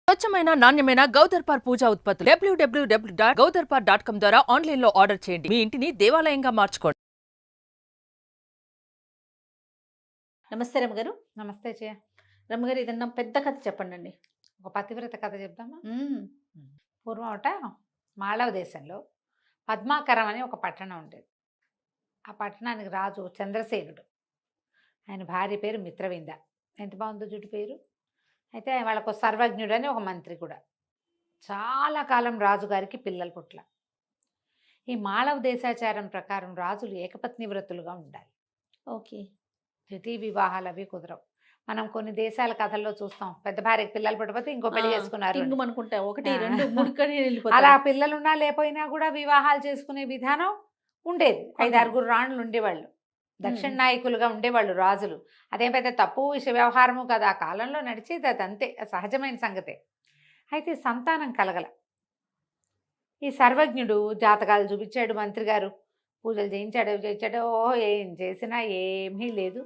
స్వచ్ఛమైన నాణ్యమైన గౌదర్పార్ పూజా ఉత్పత్తులు www.gaudarpar.com ద్వారా ఆన్లైన్ లో ఆర్డర్ చేయండి. మీ ఇంటిని దేవాలయంగా మార్చుకోండి. నమస్తే రమ్మగారు. నమస్తే జయ. రమ్మగారు ఏదన్నా పెద్ద కథ చెప్పండి. ఒక పతివ్రత కథ చెప్దామా? మ్మ్. పూర్వమట మాళవ దేశంలో పద్మాకరం అని ఒక పట్టణం ఉండేది. ఆ పట్టణానికి రాజు చంద్రసేనుడు. ఆయన భార్య పేరు మిత్రవింద. ఎంత బాగుందో జుట్టు పేరు. అయితే వాళ్ళకు సర్వజ్ఞుడు అని ఒక మంత్రి కూడా. చాలా కాలం రాజుగారికి పిల్లలు పుట్ల. ఈ మాళవ దేశాచారం ప్రకారం రాజులు ఏకపత్ని వ్రతులుగా ఉండాలి. ఓకే. ద్వితీయ వివాహాలు అవి కుదరవు. మనం కొన్ని దేశాల కథల్లో చూస్తాం, పెద్ద భార్యకి పిల్లలు పుట్టకపోతే ఇంకో పెళ్లి చేసుకున్నారు. అనుకుంటా 1, 2, 3 అలా పిల్లలున్నా లేకపోయినా కూడా వివాహాలు చేసుకునే విధానం ఉండేది. 5-6 రాణులు ఉండేవాళ్ళు, దక్షిణ నాయకులుగా ఉండేవాళ్ళు రాజులు. అదేం పెద్ద తప్పు వ్యవహారము కదా, ఆ కాలంలో నడిచేది అది, అంతే సహజమైన సంగతే. అయితే సంతానం కలగల. ఈ సర్వజ్ఞుడు జాతకాలు చూపించాడు, మంత్రి గారు పూజలు చేయించాడు, ఏం చేసినా ఏమీ లేదు.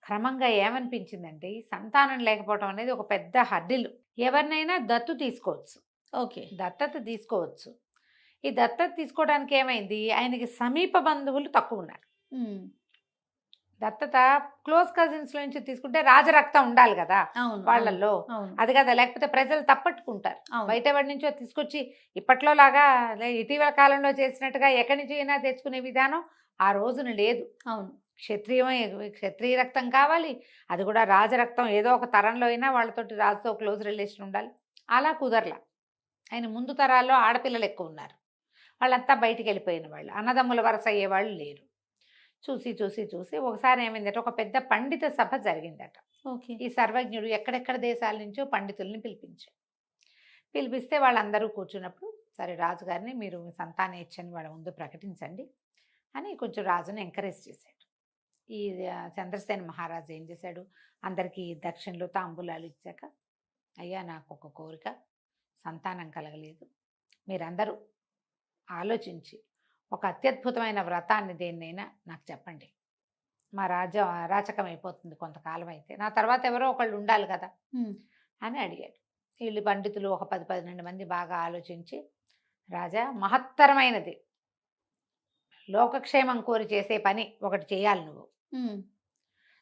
క్రమంగా ఏమనిపించిందంటే ఈ సంతానం లేకపోవడం అనేది ఒక పెద్ద హర్డిల్. ఎవరినైనా దత్తు తీసుకోవచ్చు. ఓకే. దత్తత తీసుకోవచ్చు. ఈ దత్తత తీసుకోవడానికి ఏమైంది, ఆయనకి సమీప బంధువులు తక్కువ ఉన్నారు. దత్తత క్లోజ్ కజిన్స్ నుంచి తీసుకుంటే రాజరక్తం ఉండాలి కదా వాళ్ళల్లో, అది కదా, లేకపోతే ప్రజలు తప్పట్టుకుంటారు. బయట వాడి నుంచో తీసుకొచ్చి ఇప్పట్లో లాగా ఇటీవల కాలంలో చేసినట్టుగా ఎక్కడి నుంచి అయినా తెచ్చుకునే విధానం ఆ రోజున లేదు. అవును. క్షత్రియ రక్తం కావాలి, అది కూడా రాజరక్తం. ఏదో ఒక తరంలో అయినా వాళ్ళతోటి రాజుతో క్లోజ్ రిలేషన్ ఉండాలి. అలా కుదరలా. ఆయన ముందు తరాల్లో ఆడపిల్లలు ఎక్కువ ఉన్నారు. వాళ్ళంతా బయటికి వెళ్ళిపోయిన వాళ్ళు, అన్నదమ్ముల వరస అయ్యేవాళ్ళు లేరు. చూసి చూసి చూసి ఒకసారి ఏమైందట, ఒక పెద్ద పండిత సభ జరిగిందట. ఓకే. ఈ సర్వజ్ఞుడు ఎక్కడెక్కడ దేశాల నుంచో పండితుల్ని పిలిపిస్తే వాళ్ళందరూ కూర్చున్నప్పుడు, సరే రాజుగారిని మీరు సంతానేచ్ఛని వాళ్ళ ముందు ప్రకటించండి అని కొంచెం రాజుని ఎంకరేజ్ చేశాడు. ఈ చంద్రసేన మహారాజు ఏం చేశాడు, అందరికీ దక్షిణలు తాంబూలాలు ఇచ్చాక, అయ్యా నాకు ఒక కోరిక, సంతానం కలగలేదు, మీరందరూ ఆలోచించి ఒక అత్యద్భుతమైన వ్రతాన్ని దేన్నైనా నాకు చెప్పండి. మా అరాచకం అయిపోతుంది కొంతకాలం, అయితే నా తర్వాత ఎవరో ఒకళ్ళు ఉండాలి కదా అని అడిగాడు. వీళ్ళు పండితులు ఒక 10-12 మంది బాగా ఆలోచించి, రాజా మహత్తరమైనది, లోకక్షేమం కోరి చేసే పని ఒకటి చేయాలి నువ్వు,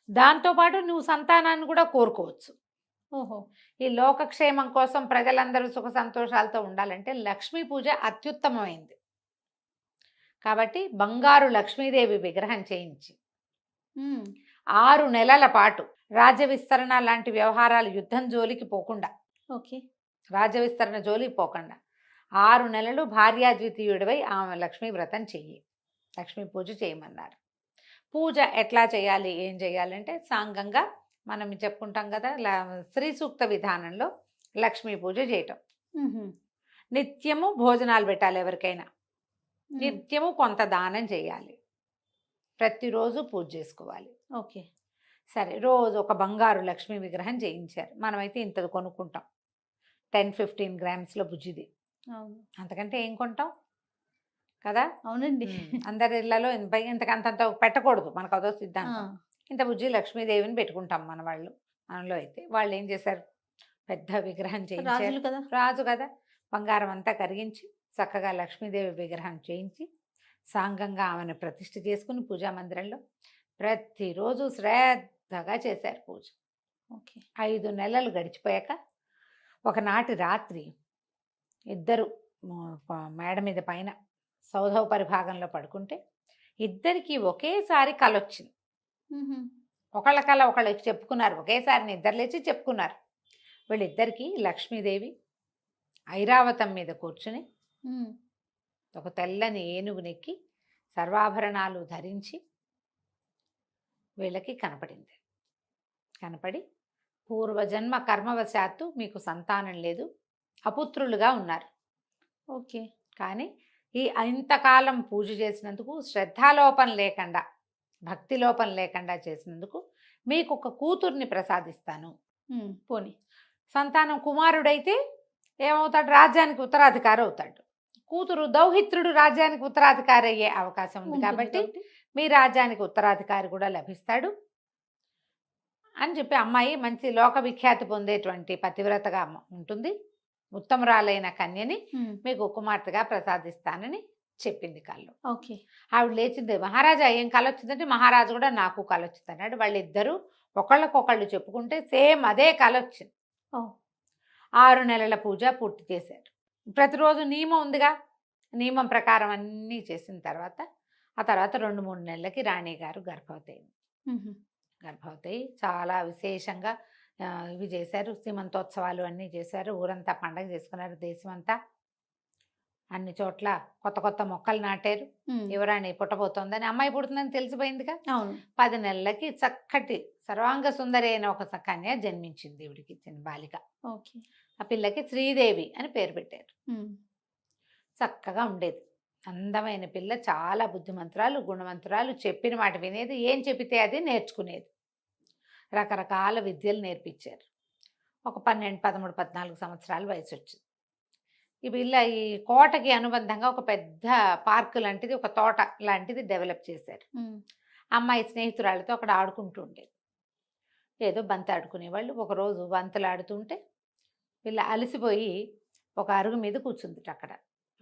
దాంతోపాటు నువ్వు సంతానాన్ని కూడా కోరుకోవచ్చు. ఓహో. ఈ లోకక్షేమం కోసం ప్రజలందరూ సుఖ సంతోషాలతో ఉండాలంటే లక్ష్మీ పూజ అత్యుత్తమమైంది. కాబట్టి బంగారు లక్ష్మీదేవి విగ్రహం చేయించి 6 నెలల పాటు రాజ్య విస్తరణ లాంటి వ్యవహారాలు, యుద్ధం జోలికి పోకుండా, ఓకే, రాజ్య విస్తరణ జోలికి పోకుండా 6 నెలలు భార్యాద్వితీయుడివై ఆమె లక్ష్మీ వ్రతం చెయ్యి, లక్ష్మీ పూజ చేయమన్నారు. పూజ ఎట్లా చేయాలి, ఏం చేయాలంటే సాంగంగా మనం చెప్పుకుంటాం కదా, శ్రీ సూక్త విధానంలో లక్ష్మీ పూజ చేయటం. నిత్యము భోజనాలు పెట్టాలి, ఎవరికైనా నిత్యము కొంత దానం చేయాలి, ప్రతిరోజు పూజ చేసుకోవాలి. ఓకే. సరే, రోజు ఒక బంగారు లక్ష్మీ విగ్రహం చేయించారు. మనమైతే ఇంతది కొనుక్కుంటాం, 10-15 గ్రామ్స్లో బుజ్జిది, అంతకంటే ఏం కొంటాం కదా. అవునండి. అందరి ఇళ్లలో ఇంతకంత పెట్టకూడదు, మనకు అదో సిద్ధాంతం. ఇంత బుజ్జి లక్ష్మీదేవిని పెట్టుకుంటాం మన వాళ్ళు. మనలో అయితే వాళ్ళు ఏం చేశారు, పెద్ద విగ్రహం చేయించారు. రాజు కదా, బంగారం అంతా కరిగించి చక్కగా లక్ష్మీదేవి విగ్రహం చేయించి సాంగంగా ఆమెను ప్రతిష్ఠ చేసుకుని పూజా మందిరంలో ప్రతిరోజు శ్రద్ధగా చేశారు పూజ. ఓకే. 5 నెలలు గడిచిపోయాక ఒకనాటి రాత్రి ఇద్దరు మేడ మీద పైన సౌధోపరి భాగంలో పడుకుంటే ఇద్దరికి ఒకేసారి కలొచ్చింది. ఒకళ్ళ కళ ఒకళ్ళకి చెప్పుకున్నారు, ఒకేసారి నిద్ర లేచి చెప్పుకున్నారు. వీళ్ళిద్దరికీ లక్ష్మీదేవి ఐరావతం మీద కూర్చుని ఒక తెల్లని ఏనుగునెక్కి సర్వాభరణాలు ధరించి వీళ్ళకి కనపడింది. కనపడి, పూర్వజన్మ కర్మవశాత్తు మీకు సంతానం లేదు, అపుత్రులుగా ఉన్నారు. ఓకే. కానీ ఈ ఇంతకాలం పూజ చేసినందుకు, శ్రద్ధాలోపం లేకుండా, భక్తి లోపం లేకుండా చేసినందుకు మీకు ఒక కూతుర్ని ప్రసాదిస్తాను. పోనీ సంతానం కుమారుడైతే ఏమవుతాడు, రాజ్యానికి ఉత్తరాధికారి అవుతాడు. కూతురు దౌహిత్రుడు రాజ్యానికి ఉత్తరాధికారి అయ్యే అవకాశం ఉంది. కాబట్టి మీ రాజ్యానికి ఉత్తరాధికారి కూడా లభిస్తాడు అని చెప్పి అమ్మాయి మంచి లోక విఖ్యాతి పొందేటువంటి పతివ్రతగా ఉంటుంది, ఉత్తమరాలైన కన్యని మీకు కుమార్తెగా ప్రసాదిస్తానని చెప్పింది కళ్ళు. ఓకే. ఆవిడ లేచింది, మహారాజా ఏం కళ వచ్చిందంటే, మహారాజు కూడా నాకు కళ వచ్చింది అన్నాడు. వాళ్ళిద్దరూ ఒకళ్ళకొకళ్ళు చెప్పుకుంటే సేమ్ అదే కళ వచ్చింది. ఓ. 6 నెలల పూజ పూర్తి చేశారు. ప్రతిరోజు నియమం ఉందిగా, నియమం ప్రకారం అన్నీ చేసిన తర్వాత ఆ తర్వాత 2-3 నెలలకి రాణి గారు గర్భవతి అయింది. గర్భవతి చాలా విశేషంగా ఇవి చేశారు, సీమంతోత్సవాలు అన్నీ చేశారు, ఊరంతా పండగ చేసుకున్నారు, దేశమంతా అన్ని చోట్ల కొత్త కొత్త మొక్కలు నాటారు. యువరాణి పుట్టబోతోందని, అమ్మాయి పుడుతుందని తెలిసిపోయిందిగా. అవును. 10 నెలలకి చక్కటి సర్వాంగ సుందరి అయిన ఒక కన్య జన్మించింది దేవుడికి, చిన్న బాలిక. ఓకే. ఆ పిల్లకి శ్రీదేవి అని పేరు పెట్టారు. చక్కగా ఉండేది, అందమైన పిల్ల, చాలా బుద్ధిమంతురాలు, గుణవంతురాలు, చెప్పిన మాట వినేది, ఏం చెప్పితే అది నేర్చుకునేది. రకరకాల విద్యలు నేర్పించారు. ఒక 12, 13, 14 సంవత్సరాల వయసు వచ్చింది. ఈ పిల్ల ఈ కోటకి అనుబంధంగా ఒక పెద్ద పార్కు లాంటిది, ఒక తోట లాంటిది డెవలప్ చేశారు. అమ్మాయి స్నేహితురాలతో అక్కడ ఆడుకుంటూ ఉండేది, ఏదో బంతి ఆడుకునేవాళ్ళు. ఒకరోజు బంతులు ఆడుతుంటే పిల్ల అలసిపోయి ఒక అరుగు మీద కూర్చుంది. అక్కడ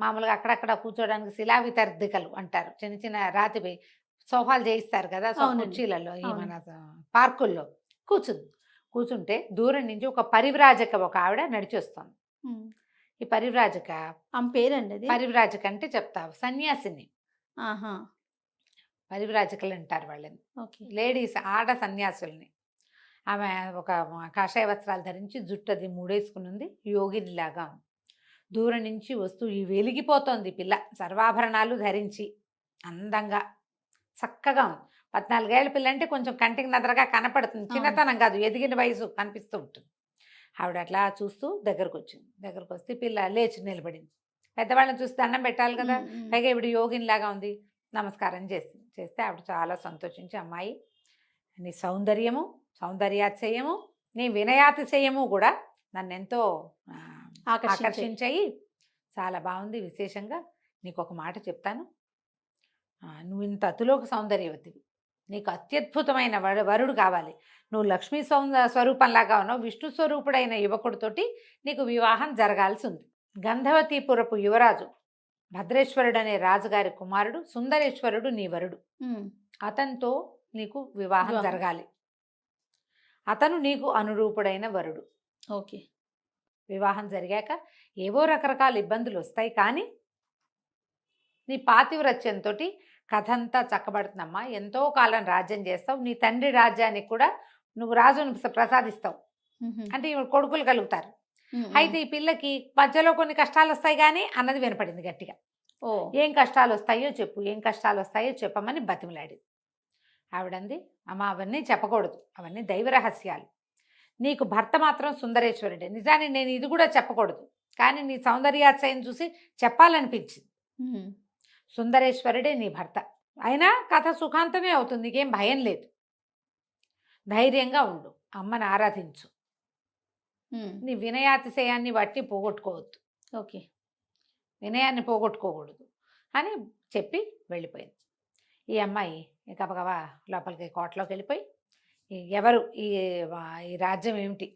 మామూలుగా అక్కడక్కడ కూర్చోడానికి శిలా వితర్దికలు అంటారు, చిన్న చిన్న రాతిపై సోఫాలు చేయిస్తారు కదా కుర్చీలలో, ఈ మన పార్కుల్లో కూర్చుంటే దూరం నుంచి ఒక పరివ్రాజక ఒక ఆవిడ నడిచి వస్తుంది. ఈ పరివ్రాజక ఆమె పేరండి అది? పరివ్రాజక అంటే చెప్తావు, సన్యాసిని. పరివ్రాజకులు అంటారు వాళ్ళని, లేడీస్, ఆడ సన్యాసుల్ని. ఆమె ఒక కాషాయ వస్త్రాలు ధరించి జుట్టు అది మూడేసుకుని ఉంది, యోగినిలాగా ఉంది. దూరం నుంచి వస్తూ ఈ వెలిగిపోతోంది పిల్ల, సర్వాభరణాలు ధరించి అందంగా చక్కగా ఉంది. 14 ఏళ్ల పిల్ల అంటే కొంచెం కంటికి నదరగా కనపడుతుంది, చిన్నతనం కాదు, ఎదిగిన వయసు కనిపిస్తూ ఉంటుంది. ఆవిడ అట్లా చూస్తూ దగ్గరకు వచ్చింది. దగ్గరకు వస్తే పిల్ల లేచి నిలబడింది. పెద్దవాళ్ళని చూసి దండం పెట్టాలి కదా, పైగా ఇవిడ యోగినిలాగా ఉంది. నమస్కారం చేస్తే ఆవిడ చాలా సంతోషించి, అమ్మాయి నీ సౌందర్యము, సౌందర్యాతిశయము, నీ వినయాతిశయము కూడా నన్ను ఎంతో ఆకర్షించాయి, చాలా బాగుంది. విశేషంగా నీకు ఒక మాట చెప్తాను, నువ్వు ఇంత అతులోక సౌందర్యవతివి, నీకు అత్యద్భుతమైన వరుడు కావాలి. నువ్వు లక్ష్మీ స్వరూపంలాగా ఉన్నావు, విష్ణు స్వరూపుడైన యువకుడితోటి నీకు వివాహం జరగాల్సి ఉంది. గంధవతీపురపు యువరాజు భద్రేశ్వరుడు అనే రాజుగారి కుమారుడు సుందరేశ్వరుడు నీ వరుడు, అతనితో నీకు వివాహం జరగాలి. అతను నీకు అనురూపుడైన వరుడు. ఓకే. వివాహం జరిగాక ఏవో రకరకాల ఇబ్బందులు వస్తాయి, కానీ నీ పాతివ్రత్యంతో కథ అంతా చక్కబడుతుందమ్మా. ఎంతో కాలం రాజ్యం చేస్తావు, నీ తండ్రి రాజ్యానికి కూడా నువ్వు రాజును ప్రసాదిస్తావు, అంటే కొడుకులు కలుగుతారు. అయితే ఈ పిల్లకి మధ్యలో కొన్ని కష్టాలు వస్తాయి కానీ అన్నది వినపడింది గట్టిగా. ఏం కష్టాలు వస్తాయో చెప్పు, ఏం కష్టాలు వస్తాయో చెప్పమని బతిమలాడింది. ఆవిడంది, అమ్మ అవన్నీ చెప్పకూడదు, అవన్నీ దైవ రహస్యాలు. నీకు భర్త మాత్రం సుందరేశ్వరుడే. నిజాన్ని నేను ఇది కూడా చెప్పకూడదు, కానీ నీ సౌందర్యాతిశయం చూసి చెప్పాలనిపించింది. సుందరేశ్వరుడే నీ భర్త. అయినా కథ సుఖాంతమే అవుతుంది, నీకేం భయం లేదు. ధైర్యంగా ఉండు, అమ్మని ఆరాధించు, నీ వినయాతిశయాన్ని బట్టి పోగొట్టుకోవద్దు. ఓకే. వినయాన్ని పోగొట్టుకోకూడదు అని చెప్పి వెళ్ళిపోయింది. ఈ అమ్మాయి గబగబా లోపలికి కోటలోకి వెళ్ళిపోయి, ఎవరు ఈ రాజ్యం ఏమిటి,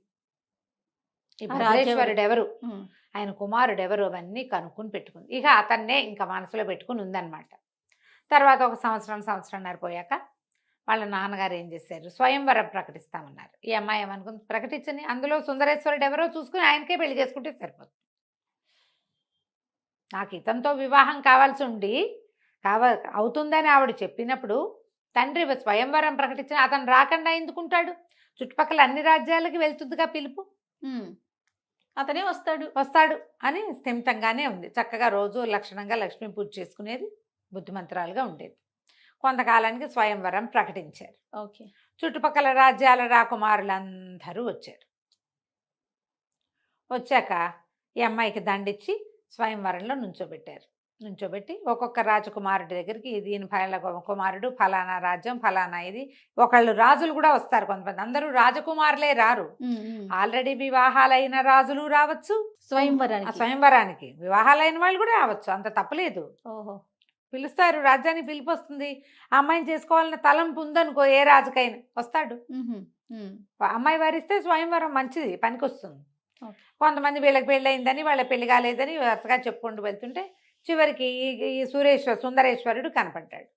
ఈ భద్రేశ్వరుడు ఎవరు, ఆయన కుమారుడు ఎవరు, అవన్నీ కనుక్కుని పెట్టుకుంది. ఇక అతన్నే ఇంకా మనసులో పెట్టుకుని ఉందన్నమాట. తర్వాత ఒక సంవత్సరంన్నర పోయాక వాళ్ళ నాన్నగారు ఏం చేశారు, స్వయంవరం ప్రకటిస్తామన్నారు. ఈ అమ్మాయి ఏమనుకుంది, ప్రకటించని, అందులో సుందరేశ్వరుడు ఎవరో చూసుకుని ఆయనకే పెళ్లి చేసుకుంటే సరిపోతుంది. నాకు ఇతనితో వివాహం కావాల్సి ఉండి అవుతుందని ఆవిడ చెప్పినప్పుడు తండ్రి స్వయంవరం ప్రకటించిన అతను రాకుండా ఎందుకుంటాడు, చుట్టుపక్కల అన్ని రాజ్యాలకి వెళ్తుందిగా పిలుపు, అతనే వస్తాడు అని స్థిమితంగానే ఉంది. చక్కగా రోజు లక్షణంగా లక్ష్మీ పూజ చేసుకునేది, బుద్ధిమంతురాలుగా ఉండేది. కొంతకాలానికి స్వయంవరం ప్రకటించారు. ఓకే. చుట్టుపక్కల రాజ్యాల రాకుమారులందరూ వచ్చారు. వచ్చాక ఈ అమ్మాయికి దండిచ్చి స్వయంవరంలో నుంచోబెట్టి ఒక్కొక్క రాజకుమారుడి దగ్గరికి, దీని కుమారుడు ఫలానా రాజ్యం ఫలానా ఇది, ఒకళ్ళు రాజులు కూడా వస్తారు కొంతమంది, అందరూ రాజకుమారులే రారు, ఆల్రెడీ వివాహాలైన రాజులు రావచ్చు, స్వయంవరానికి వివాహాలైన వాళ్ళు కూడా రావచ్చు, అంత తప్పలేదు. పిలుస్తారు, రాజ్యానికి పిలుపు వస్తుంది, ఆ అమ్మాయిని చేసుకోవాలన్న తలంపు ఉందనుకో, ఏ రాజుకైనా వస్తాడు. ఉమ్. అమ్మాయి వారిస్తే స్వయంవరం మంచిది, పనికొస్తుంది. ఓకే. కొంతమంది వీళ్ళకి పెళ్ళయిందని వాళ్ళ పెళ్లి కాలేదని వరుసగా చెప్పుకుంటూ వెళ్తుంటే చివరికి ఈ సుందరేశ్వరుడు కనపడ్డాడు.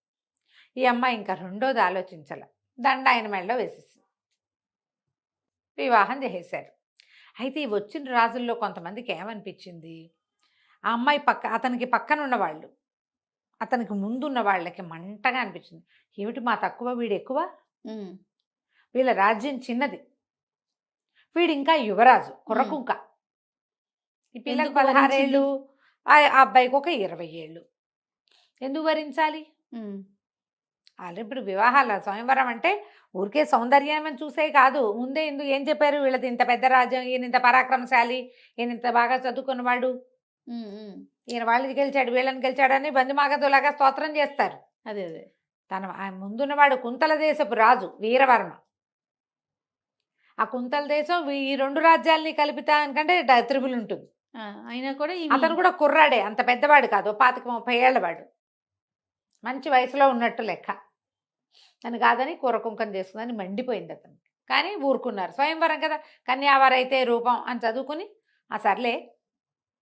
ఈ అమ్మాయి ఇంకా రెండోది ఆలోచించాల, దండ ఆయన మెడలో వేసేసింది, వివాహం చేసేశారు. అయితే ఈ వచ్చిన రాజుల్లో కొంతమందికి ఏమనిపించింది, ఆ అమ్మాయి అతనికి పక్కన ఉన్నవాళ్ళు, అతనికి ముందున్న వాళ్ళకి మంటగా అనిపించింది. ఏమిటి మా తక్కువ, వీడు ఎక్కువ, ఉమ్. వీళ్ళ రాజ్యం చిన్నది, వీడు ఇంకా యువరాజు కుర్రకుంక. ఈ పిల్లకి ఎందుకు 16 వరించింది? ఏళ్ళు, ఆ అబ్బాయికి ఒక 20 ఏళ్ళు. ఎందుకు వరించాలి? ఉమ్. ఆల్రెడీ ఇప్పుడు వివాహాల స్వయంవరం అంటే ఊరికే సౌందర్యం అని చూసే కాదు, ముందే ఏం చెప్పారు, వీళ్ళది ఇంత పెద్ద రాజ్యం, ఈయన ఇంత పరాక్రమశాలి, ఈయన ఇంత బాగా చదువుకున్నవాడు, ఉమ్. ఉమ్. ఈయన వాళ్ళని గెలిచాడు వీళ్ళని గెలిచాడని బందిమాగదులాగా స్తోత్రం చేస్తారు. అదే అదే. ఆయన ముందున్నవాడు కుంతల దేశపు రాజు వీరవర్మ. ఆ కుంతల దేశం ఈ 2 రాజ్యాలని కలిపితే ఎందుకంటే త్రిబుల్ ఉంటుంది. అయినా కూడా అతను కూడా కుర్రాడే, అంత పెద్దవాడు కాదు, 25-30 ఏళ్ళవాడు, మంచి వయసులో ఉన్నట్టు లెక్క. అని కాదని కూరకుంకం చేసుకుందని మండిపోయింది అతనికి. కానీ ఊరుకున్నారు, స్వయంవరం కదా, కన్యావారైతే రూపం అని చదువుకుని ఆ సర్లే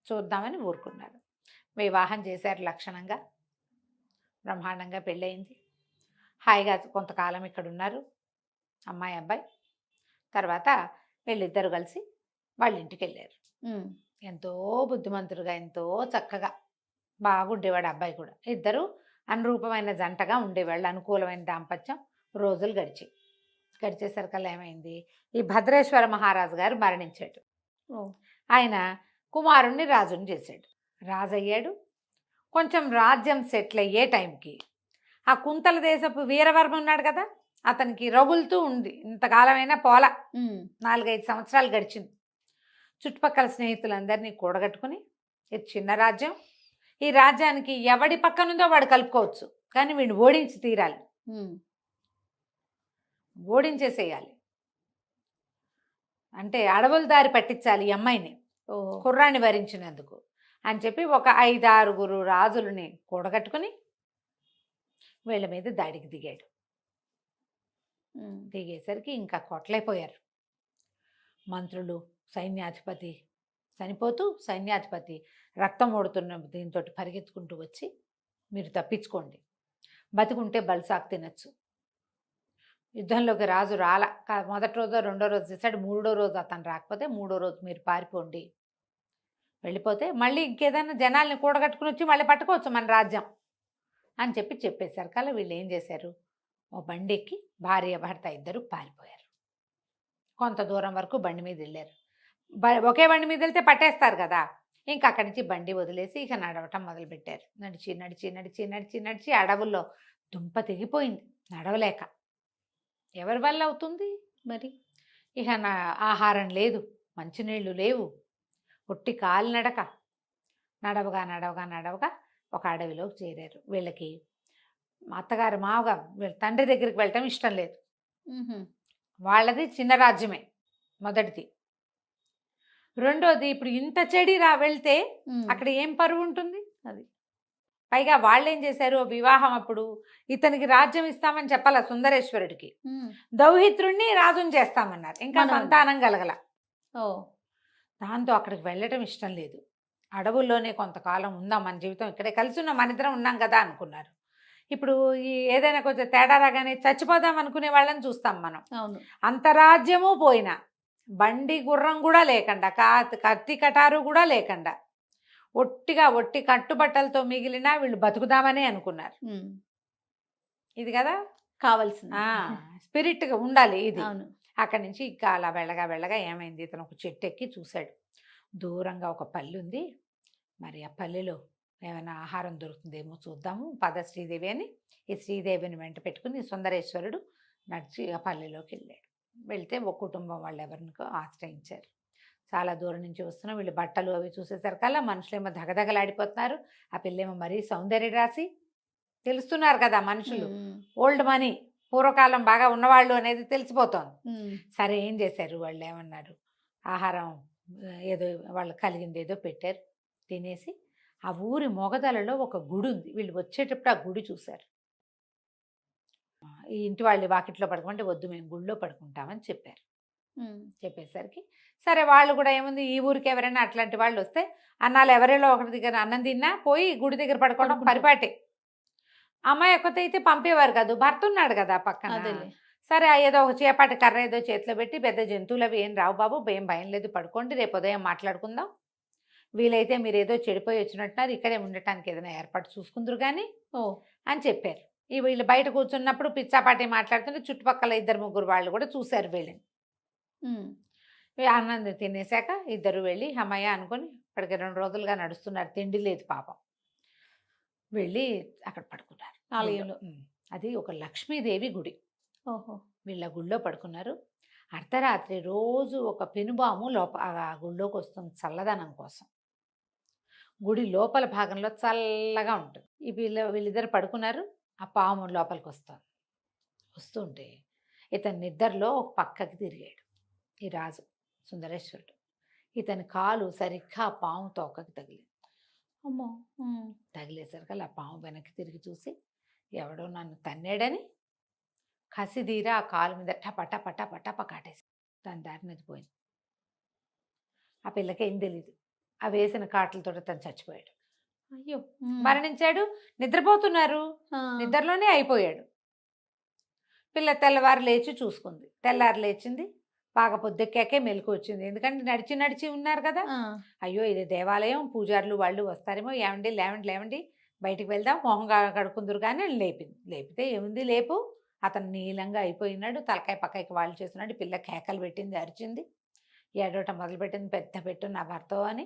చూద్దామని ఊరుకున్నారు. వివాహం చేశారు లక్షణంగా, బ్రహ్మాండంగా పెళ్ళయింది. హాయిగా కొంతకాలం ఇక్కడ ఉన్నారు అమ్మాయి అబ్బాయి. తర్వాత వీళ్ళిద్దరు కలిసి వాళ్ళ ఇంటికి వెళ్ళారు. ఎంతో బుద్ధిమంతుడుగా, ఎంతో చక్కగా బాగుండేవాడు అబ్బాయి కూడా. ఇద్దరు అనురూపమైన జంటగా ఉండేవాళ్ళు, అనుకూలమైన దాంపత్యం. రోజులు గడిచేసరికల్లా ఏమైంది, ఈ భద్రేశ్వర మహారాజు గారు మరణించాడు. ఆయన కుమారుణ్ణి రాజుని చేశాడు, రాజు అయ్యాడు. కొంచెం రాజ్యం సెటిల్ అయ్యే టైంకి ఆ కుంతల దేశపు వీరవర్మ ఉన్నాడు కదా, అతనికి రగులుతూ ఉంది, ఇంతకాలమైనా పోల, 4-5 సంవత్సరాలు గడిచింది. చుట్టుపక్కల స్నేహితులందరినీ కూడగట్టుకుని, ఇది చిన్న రాజ్యం, ఈ రాజ్యానికి ఎవడి పక్కనుందో వాడు కలుపుకోవచ్చు, కానీ వీడిని ఓడించి తీరాలి, ఓడించేసేయాలి, అంటే అడవుల దారి పట్టించాలి ఈ అమ్మాయిని, కుర్రాన్ని వరించినందుకు అని చెప్పి ఒక 5-6 రాజులని కూడగట్టుకుని వీళ్ళ మీద దాడికి దిగాడు. దిగేసరికి ఇంకా కొట్లైపోయారు మంత్రులు. సైన్యాధిపతి చనిపోతూ సైన్యాధిపతి రక్తం ఓడుతున్న దీంతో పరిగెత్తుకుంటూ వచ్చి, మీరు తప్పించుకోండి, బతికుంటే బలిసాకు తినచ్చు. యుద్ధంలోకి రాజు మొదటి రోజో 2వ రోజు చేశాడు, 3వ రోజు అతను రాకపోతే 3వ రోజు మీరు పారిపోండి, వెళ్ళిపోతే మళ్ళీ ఇంకేదైనా జనాల్ని కూడగట్టుకుని వచ్చి మళ్ళీ పట్టుకోవచ్చు మన రాజ్యం అని చెప్పేశారు. కల్లా వీళ్ళు ఏం చేశారు, ఓ బండి ఎక్కి భార్య భర్త ఇద్దరు పారిపోయారు. కొంత దూరం వరకు బండి మీద వెళ్ళారు. ఒకే బండి మీద వెళ్తే పట్టేస్తారు కదా, ఇంకా అక్కడి నుంచి బండి వదిలేసి ఇక నడవటం మొదలుపెట్టారు. నడిచి నడిచి నడిచి నడిచి నడిచి అడవుల్లో దుంప తెగిపోయింది నడవలేక. ఎవరి వల్ల అవుతుంది మరి, ఇక ఆహారం లేదు, మంచినీళ్ళు లేవు, ఒట్టి కాలు నడవగా నడవగా నడవగా ఒక అడవిలోకి చేరారు. వీళ్ళకి అత్తగారు మావగా వీళ్ళ తండ్రి దగ్గరికి వెళ్ళటం ఇష్టం లేదు. వాళ్ళది చిన్న రాజ్యమే మొదటిది. రెండోది, ఇప్పుడు ఇంత చెడి వెళ్తే అక్కడ ఏం పరువు ఉంటుంది. అది పైగా వాళ్ళు ఏం చేశారు, వివాహం అప్పుడు ఇతనికి రాజ్యం ఇస్తామని చెప్పాల సుందరేశ్వరుడికి, దౌహిత్రుణ్ణి రాజుని చేస్తామన్నారు, ఇంకా సంతానం కలగల. దాంతో అక్కడికి వెళ్ళటం ఇష్టం లేదు. అడవుల్లోనే కొంతకాలం ఉందాం, మన జీవితం ఇక్కడే కలిసి ఉన్నాం, మన ఇద్దరం ఉన్నాం కదా అనుకున్నారు. ఇప్పుడు ఈ ఏదైనా కొంచెం తేడా రాగానే చచ్చిపోదాం అనుకునే వాళ్ళని చూస్తాం మనం. అంతరాజ్యము పోయినా, బండి గుర్రం కూడా లేకుండా, కత్తి కటారు కూడా లేకుండా, ఒట్టి కట్టుబట్టలతో మిగిలిన వీళ్ళు బతుకుదామని అనుకున్నారు. ఇది కదా కావాల్సింది, స్పిరిట్గా ఉండాలి ఇది. అక్కడి నుంచి ఇంకా అలా వెళ్ళగా ఏమైంది, ఇతను ఒక చెట్టు ఎక్కి చూశాడు, దూరంగా ఒక పల్లి ఉంది, మరి ఆ పల్లెలో ఏమైనా ఆహారం దొరుకుతుందేమో చూద్దాము, పద శ్రీదేవి అని ఈ శ్రీదేవిని వెంట పెట్టుకుని సుందరేశ్వరుడు నడిచి ఆ పల్లెలోకి వెళ్ళాడు. వెళ్తే ఒక కుటుంబం వాళ్ళు ఎవరినికో ఆశ్రయించారు. చాలా దూరం నుంచి వస్తున్నా, వీళ్ళు బట్టలు అవి చూసేసరికల్లా మనుషులేమో దగదగలాడిపోతున్నారు, ఆ పిల్లేమో మరీ సౌందర్య రాసి తెలుస్తున్నారు కదా మనుషులు, ఓల్డ్ మనీ, పూర్వకాలం బాగా ఉన్నవాళ్ళు అనేది తెలిసిపోతోంది. సరే ఏం చేశారు, వాళ్ళు ఏమన్నారు, ఆహారం ఏదో వాళ్ళకి కలిగింది ఏదో పెట్టారు, తినేసి ఆ ఊరి మొగదలలో ఒక గుడి ఉంది. వీళ్ళు వచ్చేటప్పుడు ఆ గుడి చూశారు. ఈ ఇంటి వాళ్ళు వాకిట్లో పడుకోమంటే వద్దు మేము గుళ్ళో పడుకుంటామని చెప్పారు. ఉమ్. చెప్పేసరికి సరే వాళ్ళు కూడా ఏముంది, ఈ ఊరికి ఎవరైనా అట్లాంటి వాళ్ళు వస్తే అన్నాళ్ళు ఎవరిలో ఒకరి దగ్గర అన్నం తిన్నా పోయి గుడి దగ్గర పడుకోవడం పడుకుంటారు. పరిపాటే. అమ్మాయి ఒక్కతే అయితే పంపేవారు కాదు, భర్త ఉన్నాడు కదా పక్కన. అదేలే. సరే ఏదో ఒక చేపాటి కర్ర ఏదో చేతిలో పెట్టి, పెద్ద జంతువులు అవి ఏం రావు బాబు, ఏం భయం లేదు, పడుకోండి, రేపు ఉదయం మాట్లాడుకుందాం, వీలైతే మీరు ఏదో చెడిపోయి వచ్చినట్టున్నారు, ఇక్కడే ఉండటానికి ఏదైనా ఏర్పాటు చూసుకుందరు కానీ ఓ. అని చెప్పారు. ఈ వీళ్ళు బయట కూర్చున్నప్పుడు పిచ్చాపాటి మాట్లాడుతుంటే చుట్టుపక్కల 2-3 వాళ్ళు కూడా చూశారు వీళ్ళని. ఉమ్. అన్నం తినేసాక ఇద్దరు వెళ్ళి అమ్మయ్య అనుకొని ఇప్పటికి 2 రోజులుగా నడుస్తున్నారు, తిండి లేదు పాపం. వెళ్ళి అక్కడ పడుకున్నారు ఆలయంలో. అది ఒక లక్ష్మీదేవి గుడి. ఓహో. వీళ్ళ గుళ్ళో పడుకున్నారు. అర్ధరాత్రి రోజు ఒక పెనుబాము ఆ గుళ్ళోకి వస్తుంది చల్లదనం కోసం. గుడి లోపల భాగంలో చల్లగా ఉంటుంది. వీళ్ళిద్దరు పడుకున్నారు. ఆ పాము లోపలికి వస్తుంటే ఇతని నిద్రలో ఒక పక్కకి తిరిగాడు ఈ రాజు సుందరేశ్వరుడు. ఇతని కాలు సరిగ్గా ఆ పాము తోకకి తగిలింది. అమ్మో. తగిలేసరికి ఆ పాము వెనక్కి తిరిగి చూసి ఎవడో నన్ను తన్నాడని కసిదీరా ఆ కాలు మీద టప కాటేసి తన దారి మీద పోయింది. ఆ పిల్లకి ఏం తెలీదు. ఆ వేసిన కాటలతో తను చచ్చిపోయాడు, అయ్యో. మరణించాడు. నిద్రపోతున్నారు, నిద్రలోనే అయిపోయాడు. పిల్ల తెల్లవారు లేచి చూసుకుంది. తెల్లారు లేచింది, బాగా పొద్దుక్కాకే మెలకు వచ్చింది. ఎందుకంటే నడిచి ఉన్నారు కదా. అయ్యో ఇది దేవాలయం, పూజారులు వాళ్ళు వస్తారేమో, ఏమండి లేవండి బయటికి వెళ్దాం, మొహం కడుక్కుందరు కానీ లేపితే ఏముంది, లేపు. అతను నీలంగా అయిపోయినాడు, తలకాయ పక్కకి వాళ్ళు చేస్తున్నాడు. పిల్ల కేకలు పెట్టింది, అరిచింది, ఏడవటం మొదలుపెట్టింది, పెద్ద పెట్టు నా భర్త అని.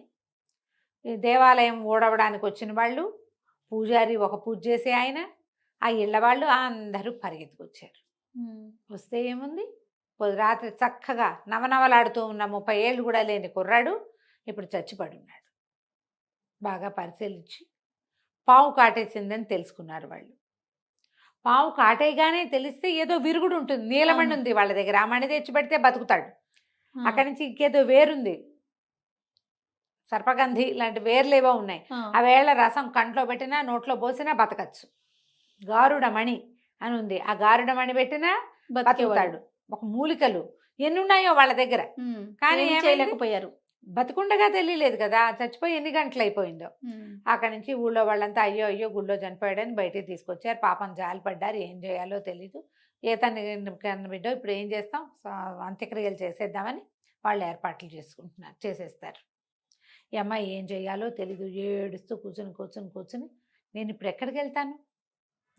ఈ దేవాలయం ఊడవడానికి వచ్చిన వాళ్ళు, పూజారి ఒక పూజ చేసే ఆయన, ఆ ఇళ్ళ వాళ్ళు అందరూ పరిగెత్తుకొచ్చారు. వస్తే ఏముంది, రాత్రి చక్కగా నవనవలాడుతూ ఉన్న 30 ఏళ్ళు కూడా లేని కుర్రాడు ఇప్పుడు చచ్చిపడున్నాడు. బాగా పరిశీలించి పావు కాటేసిందని తెలుసుకున్నారు వాళ్ళు. పావు కాటేయగానే తెలిస్తే ఏదో విరుగుడు ఉంటుంది, నీలమణి ఉంది వాళ్ళ దగ్గర, ఆ మణి తెచ్చి పెడితే బతుకుతాడు. అక్కడి నుంచి ఇంకేదో వేరుంది, సర్పగంధి లాంటి వేర్లేవో ఉన్నాయి. ఆ వేళ్ల రసం కంట్లో పెట్టినా నోట్లో పోసినా బతకచ్చు. గారుడమణి అని ఉంది, ఆ గారుడమణి పెట్టినా బతుకుతాడు. ఒక మూలికలు ఎన్ని ఉన్నాయో వాళ్ళ దగ్గర, కానీ చేయలేకపోయారు. బతుకుండగా తెలియలేదు కదా, చచ్చిపోయి ఎన్ని గంటలు అయిపోయిందో. అక్కడి నుంచి ఊళ్ళో వాళ్ళంతా అయ్యో గుళ్ళో చనిపోయాడని బయటికి తీసుకొచ్చారు. పాపం జాలి పడ్డారు, ఏం చేయాలో తెలీదు. ఏ కన్న బిడ్డో ఇప్పుడు ఏం చేస్తాం, అంత్యక్రియలు చేసేద్దామని వాళ్ళు ఏర్పాట్లు చేసేస్తారు. ఈ అమ్మాయి ఏం చేయాలో తెలీదు, ఏడుస్తూ కూర్చుని నేను ఇప్పుడు ఎక్కడికి వెళ్తాను,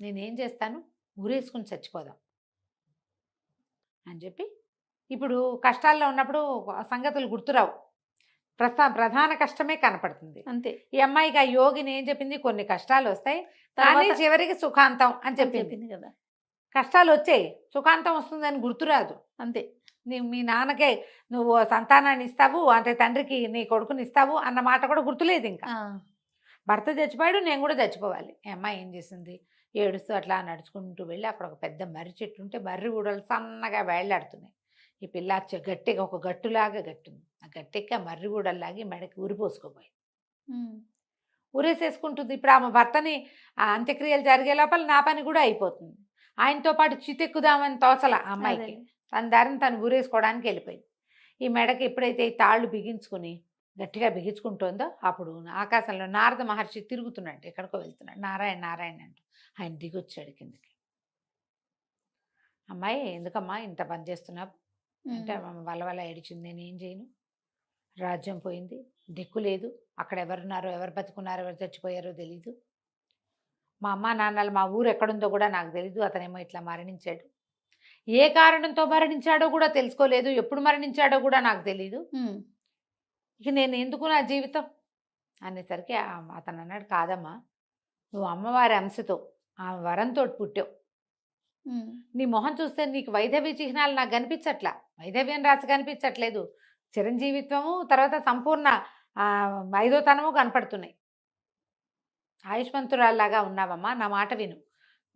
నేనేం చేస్తాను, ఊరేసుకుని చచ్చిపోదాం అని చెప్పి. ఇప్పుడు కష్టాల్లో ఉన్నప్పుడు సంగతులు గుర్తురావు, ప్రధాన కష్టమే కనపడుతుంది అంతే. ఈ అమ్మాయికి ఆ యోగిని ఏం చెప్పింది, కొన్ని కష్టాలు వస్తాయి కానీ చివరికి సుఖాంతం అని చెప్పింది కదా. కష్టాలు వచ్చాయి, సుఖాంతం వస్తుందని గుర్తురాదు అంతే. మీ నాన్నకే నువ్వు సంతానాన్ని ఇస్తావు అంటే తండ్రికి నీ కొడుకుని ఇస్తావు అన్న మాట కూడా గుర్తులేదు. ఇంకా భర్త చచ్చిపోయాడు, నేను కూడా చచ్చిపోవాలి. ఈ అమ్మాయి ఏం చేసింది, ఏడుస్తూ అట్లా నడుచుకుంటూ వెళ్ళి అక్కడ ఒక పెద్ద మర్రి చెట్టు ఉంటే మర్రి ఊడలు సన్నగా వేళ్లాడుతున్నాయి. ఈ పిల్ల గట్టిగా ఒక గట్టులాగా గట్టుంది, ఆ గట్టెక్కి ఆ మర్రి ఊడల్లాగి మెడకి ఊరిపోసుకోపోయింది. ఊరేసేసుకుంటుంది. ఇప్పుడు ఆమె భర్తని ఆ అంత్యక్రియలు జరిగే లోపల నా పని కూడా అయిపోతుంది. ఆయనతో పాటు చితెక్కుదామని తోచల అమ్మాయికి, తన దారిని తను ఊరేసుకోవడానికి వెళ్ళిపోయింది. ఈ మెడకి ఎప్పుడైతే ఈ తాళ్ళు బిగించుకుని గట్టిగా బిగించుకుంటుందో అప్పుడు ఆకాశంలో నారద మహర్షి తిరుగుతున్నాడు, ఎక్కడికో వెళ్తున్నాడు, నారాయణ అంటూ. ఆయన దిగొచ్చాడు కిందకి. అమ్మాయి ఎందుకమ్మా ఇంత పని చేస్తున్నావు అంటే వల్ల ఏడిచింది. నేను ఏం చేయను, రాజ్యం పోయింది, దిక్కు లేదు, అక్కడ ఎవరున్నారో ఎవరు బతుకున్నారో ఎవరు చచ్చిపోయారో తెలీదు, మా అమ్మ నాన్నలు మా ఊరు ఎక్కడుందో కూడా నాకు తెలీదు, అతనేమో ఇట్లా మరణించాడు, ఏ కారణంతో మరణించాడో కూడా తెలుసుకోలేదు, ఎప్పుడు మరణించాడో కూడా నాకు తెలీదు, ఇక నేను ఎందుకు నా జీవితం అనేసరికి అతను అన్నాడు, కాదమ్మా నువ్వు అమ్మవారి అంశతో ఆ వరంతో పుట్టావు, నీ మొహం చూస్తే నీకు వైధవ్య చిహ్నాలు నాకు కనిపించట్లా, వైధవ్యం రాసి కనిపించట్లేదు, చిరంజీవిత్వము తర్వాత సంపూర్ణ 5వ తనము కనపడుతున్నాయి, ఆయుష్మంతురాల్లాగా ఉన్నావమ్మా, నా మాట విను,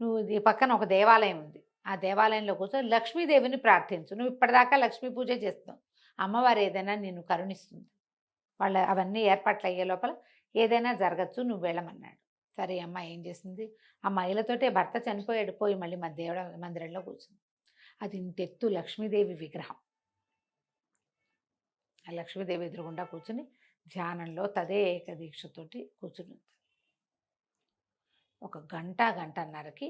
నువ్వు ఈ పక్కన ఒక దేవాలయం ఉంది, ఆ దేవాలయంలో కూర్చొని లక్ష్మీదేవిని ప్రార్థించు, నువ్వు ఇప్పటిదాకా లక్ష్మీ పూజ చేస్తున్నావు, అమ్మవారు ఏదైనా నిన్ను కరుణిస్తుంది, అవన్నీ ఏర్పాట్లు అయ్యే లోపల ఏదైనా జరగచ్చు, నువ్వు వెళ్ళమన్నాడు. సరే ఈ అమ్మాయి ఏం చేసింది, ఆ మహిళతోటే భర్త చనిపోయాడు, పోయి మళ్ళీ మా దేవుడ మందిరంలో కూర్చుంది. అది ఇంతెత్తు లక్ష్మీదేవి విగ్రహం. ఆ లక్ష్మీదేవి ఎదురుగుండా కూర్చుని ధ్యానంలో తదేక దీక్షతోటి కూర్చుని ఒక గంటన్నరకి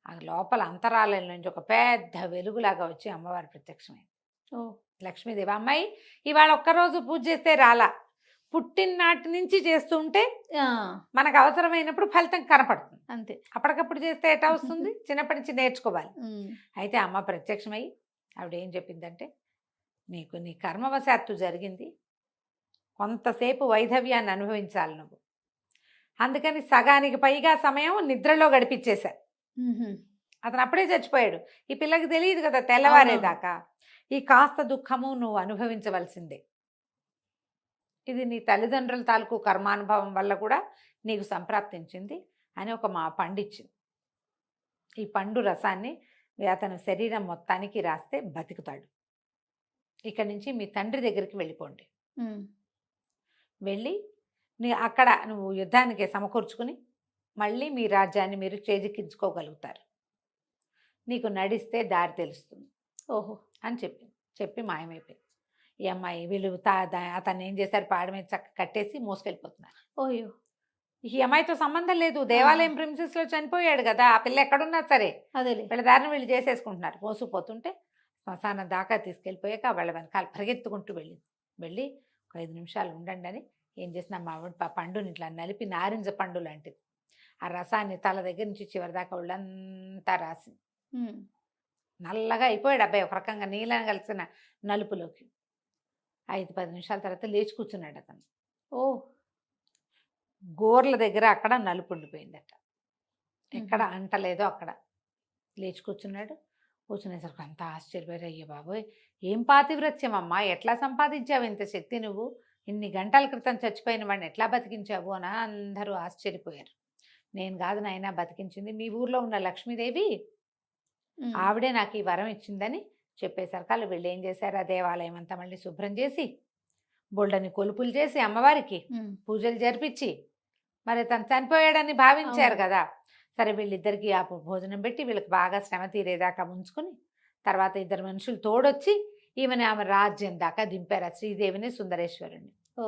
ఆ లోపల అంతరాలయం నుంచి ఒక పెద్ద వెలుగులాగా వచ్చి అమ్మవారు ప్రత్యక్షమైంది. ఓ లక్ష్మీదేవి, అమ్మాయి ఇవాళ ఒక్కరోజు పూజ చేస్తే రాలా, పుట్టిననాటి నుంచి చేస్తుంటే ఆ, మనకు అవసరమైనప్పుడు ఫలితం కనపడుతుంది. అంతే. అప్పటికప్పుడు చేస్తే ఎట్లా వస్తుంది? చిన్నప్పటి నుంచి నేర్చుకోవాలి. ఉమ్, అయితే అమ్మ ప్రత్యక్షమై ఆవిడ ఏం చెప్పిందంటే, నీకు నీ కర్మవశాత్తు జరిగింది, కొంతసేపు వైధవ్యాన్ని అనుభవించాలి నువ్వు, అందుకని సగానికి పైగా సమయం నిద్రలో గడిపించేశా. ఉహుం, అతను అప్పుడే చచ్చిపోయాడు, ఈ పిల్లకి తెలియదు కదా తెల్లవారేదాకా. ఈ కాస్త దుఃఖము నువ్వు అనుభవించవలసిందే, ఇది నీ తల్లిదండ్రుల తాలూకు కర్మానుభవం వల్ల కూడా నీకు సంప్రాప్తించింది అని ఒక మా పండు ఇచ్చింది. ఈ పండు రసాన్ని అతని శరీరం మొత్తానికి రాస్తే బతుకుతాడు. ఇక్కడి నుంచి మీ తండ్రి దగ్గరికి వెళ్ళిపోండి, ఉమ్, వెళ్ళి అక్కడ నువ్వు యుద్ధానికి సమకూర్చుకుని మళ్ళీ మీ రాజ్యాన్ని మీరు చేజిక్కించుకోగలుగుతారు, నీకు నడిస్తే దారి తెలుస్తుంది ఓహో అని చెప్పి మాయమైపోయింది. ఈ అమ్మాయి వీళ్ళు అతన్ని ఏం చేశారు, పాడ మీద చక్క కట్టేసి మోసుకెళ్ళిపోతున్నారు. ఓయో ఈ అమ్మాయితో సంబంధం లేదు, దేవాలయం ప్రిన్సెస్లో చనిపోయాడు కదా, ఆ పిల్ల ఎక్కడున్నా సరే అదేలే. వీళ్ళ దారిని వీళ్ళు చేసేసుకుంటున్నారు. మోసుకుపోతుంటే శ్మశానం దాకా తీసుకెళ్ళిపోయాక వాళ్ళ వెనకాల పరిగెత్తుకుంటూ వెళ్ళి ఒక 5 నిమిషాలు ఉండండి అని ఏం చేసిన మా ఆవిడ పండుని ఇట్లా నలిపి నారింజ పండు లాంటిది ఆ రసాన్ని తల దగ్గర నుంచి చివరి దాకా ఒళ్ళంతా రాసి ఉమ్, నల్లగా అయిపోయాడు అబ్బాయి, ఒక రకంగా నీళ్ళని కలిసిన నలుపులోకి. 5-10 నిమిషాల తర్వాత లేచి కూర్చున్నాడు అతను. ఓ గోర్ల దగ్గర అక్కడ నలుపు ఉండిపోయిందట, ఎక్కడ అంటలేదో అక్కడ. లేచి కూర్చున్నాడు. కూర్చునేసరికి అంతా ఆశ్చర్యపోయారు, అయ్యో బాబోయ్ ఏం పాతివ్రత్యం అమ్మా, ఎట్లా సంపాదించావు ఇంత శక్తి, నువ్వు ఇన్ని గంటల క్రితం చచ్చిపోయిన వాడిని ఎట్లా బతికించావు అని అందరూ ఆశ్చర్యపోయారు. నేను కాదు నాయనా బతికించింది, మీ ఊర్లో ఉన్న లక్ష్మీదేవి, ఉమ్, ఆవిడే నాకు ఈ వరం ఇచ్చిందని చెప్పేసరికి వాళ్ళు వీళ్ళు ఏం చేశారు, ఆ దేవాలయం అంతా మళ్ళీ శుభ్రం చేసి బొల్డని కొలుపులు చేసి అమ్మవారికి ఉమ్, పూజలు జరిపించి, మరి తను చనిపోయాడని భావించారు అవును. కదా, సరే వీళ్ళిద్దరికి ఆ భోజనం పెట్టి వీళ్ళకి బాగా శ్రమ తీరేదాకా ఉంచుకుని తర్వాత 2 మనుషులు తోడొచ్చి ఆమె రాజ్యం దాకా దింపారు, ఆ శ్రీదేవిని సుందరేశ్వరుణ్ణి. ఓ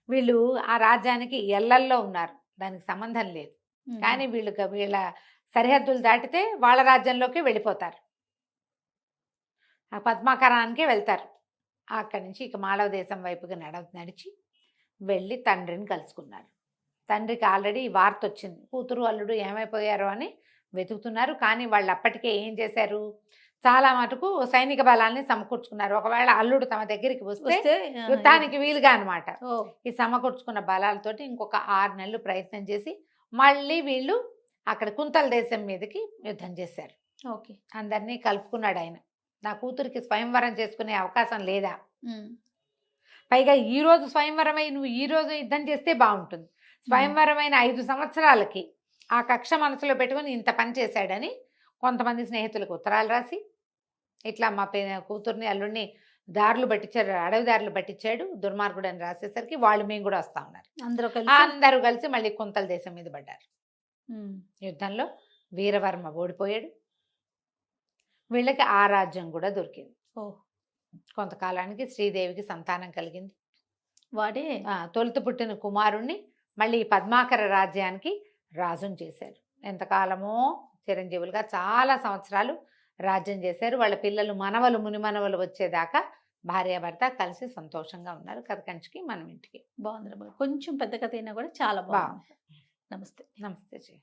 వీళ్ళు ఆ రాజ్యానికి ఎల్లల్లో ఉన్నారు, దానికి సంబంధం లేదు, ఉమ్, కానీ వీళ్ళ సరిహద్దులు దాటితే వాళ్ళ రాజ్యంలోకి వెళ్ళిపోతారు, ఆ పద్మాకరానికి వెళ్తారు. అక్కడి నుంచి ఇక మాళవ దేశం వైపుకి నడిచి వెళ్ళి తండ్రిని కలుసుకున్నారు. తండ్రికి ఆల్రెడీ వార్త వచ్చింది, కూతురు అల్లుడు ఏమైపోయారో అని వెతుకుతున్నారు. కానీ వాళ్ళు అప్పటికే ఏం చేశారు, చాలా మటుకు సైనిక బలాల్ని సమకూర్చుకున్నారు. ఒకవేళ అల్లుడు తమ దగ్గరికి వస్తే యుద్ధానికి వీలుగా అనమాట. ఓ ఈ సమకూర్చుకున్న బలాలతోటి ఇంకొక 6 నెలలు ప్రయత్నం చేసి మళ్ళీ వీళ్ళు అక్కడ కుంతల దేశం మీదకి యుద్ధం చేశారు. ఓకే. అందరినీ కలుపుకున్నాడు ఆయన. నా కూతురికి స్వయంవరం చేసుకునే అవకాశం లేదా, ఉమ్, పైగా ఈరోజు స్వయంవరమై నువ్వు ఈరోజు యుద్ధం చేస్తే బాగుంటుంది, స్వయంవరమైన 5 సంవత్సరాలకి ఆ కక్ష మనసులో పెట్టుకొని ఇంత పని చేశాడని కొంతమంది స్నేహితులకు ఉత్తరాలు రాసి, ఇట్లా మా కూతుర్ని అల్లుడిని దారులు పట్టించాడు, అడవి దారులు పట్టించాడు దుర్మార్గుడు అని రాసేసరికి వాళ్ళు మేము కూడా వస్తా ఉన్నారు. అందరూ కలిసి మళ్ళీ కుంతల దేశం మీద పడ్డారు. ఉమ్, యుద్ధంలో వీరవర్మ ఓడిపోయాడు, వీళ్ళకి ఆ రాజ్యం కూడా దొరికింది. ఓ కొంతకాలానికి శ్రీదేవికి సంతానం కలిగింది. వాడే తొలుత పుట్టిన కుమారుణ్ణి మళ్ళీ పద్మాకర రాజ్యానికి రాజుని చేశారు. ఎంతకాలమో చిరంజీవులుగా చాలా సంవత్సరాలు రాజ్యం చేశారు. వాళ్ళ పిల్లలు మనవలు మునిమనవలు వచ్చేదాకా భార్యాభర్త కలిసి సంతోషంగా ఉన్నారు. కథ కంచికి మనం ఇంటికి. బాగుంది. కొంచెం పెద్ద కథ అయినా కూడా చాలా బాగుంది. నమస్తే. నమస్తే జీ.